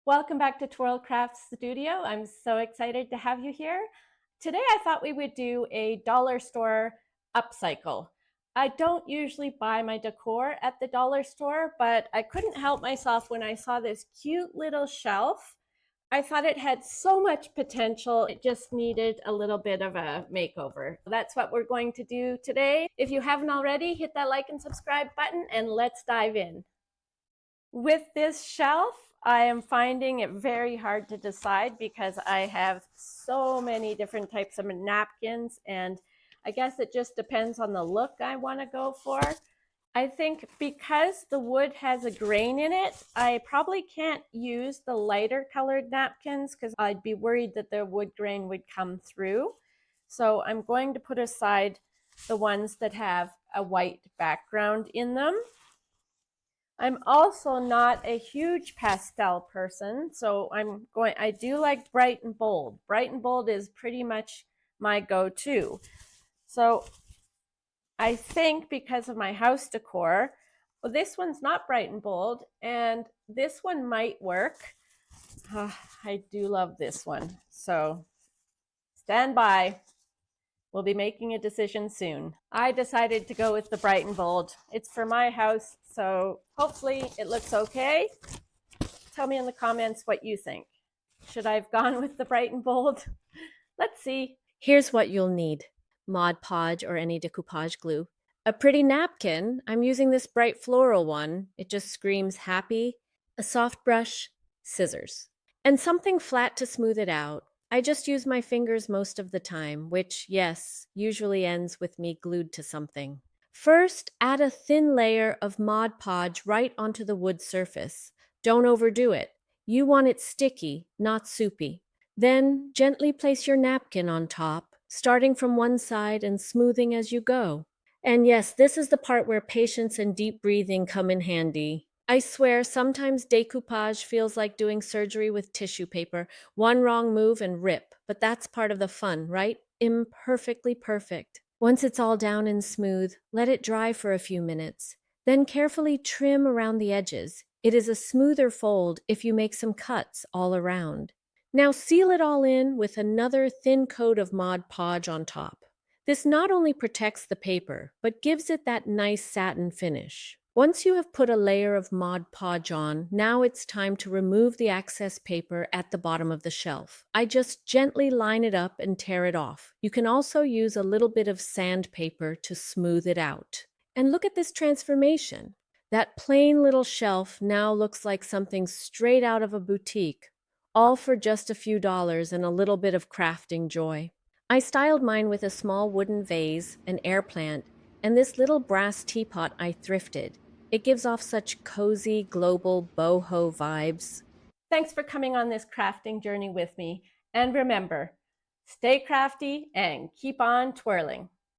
Welcome back to Twirl Craft Studio. I'm so excited to have you here. Today I thought we would do a dollar store upcycle. I don't usually buy my decor at the dollar store, but I couldn't help myself when I saw this cute little shelf. I thought it had so much potential. It just needed a little bit of a makeover. That's what we're going to do today. If you haven't already, hit that like and subscribe button and let's dive in. With this shelf, I am finding it very hard to decide because I have so many different types of napkins, and I guess it just depends on the look I want to go for. I think because the wood has a grain in it, I probably can't use the lighter colored napkins because I'd be worried that the wood grain would come through. So I'm going to put aside the ones that have a white background in them. I'm also not a huge pastel person, so I do like bright and bold. Bright and bold is pretty much my go-to. So I think because of my house decor, well, this one's not bright and bold, and this one might work. I do love this one, so stand by. We'll be making a decision soon. I decided to go with the bright and bold. It's for my house, so hopefully it looks okay. Tell me in the comments what you think. Should I have gone with the bright and bold? Let's see. Here's what you'll need: Mod Podge or any decoupage glue, a pretty napkin. I'm using this bright floral one. It just screams happy. A soft brush, scissors, and something flat to smooth it out. I just use my fingers most of the time, which, yes, usually ends with me glued to something. First, add a thin layer of Mod Podge right onto the wood surface. Don't overdo it. You want it sticky, not soupy. Then gently place your napkin on top, starting from one side and smoothing as you go. And yes, this is the part where patience and deep breathing come in handy. I swear, sometimes decoupage feels like doing surgery with tissue paper. One wrong move and rip. But that's part of the fun, right? Imperfectly perfect. Once it's all down and smooth, let it dry for a few minutes. Then carefully trim around the edges. It is a smoother fold if you make some cuts all around. Now seal it all in with another thin coat of Mod Podge on top. This not only protects the paper, but gives it that nice satin finish. Once you have put a layer of Mod Podge on, now it's time to remove the excess paper at the bottom of the shelf. I just gently line it up and tear it off. You can also use a little bit of sandpaper to smooth it out. And look at this transformation. That plain little shelf now looks like something straight out of a boutique, all for just a few dollars and a little bit of crafting joy. I styled mine with a small wooden vase, an air plant, and this little brass teapot I thrifted. It gives off such cozy, global boho vibes. Thanks for coming on this crafting journey with me. And remember, stay crafty and keep on twirling.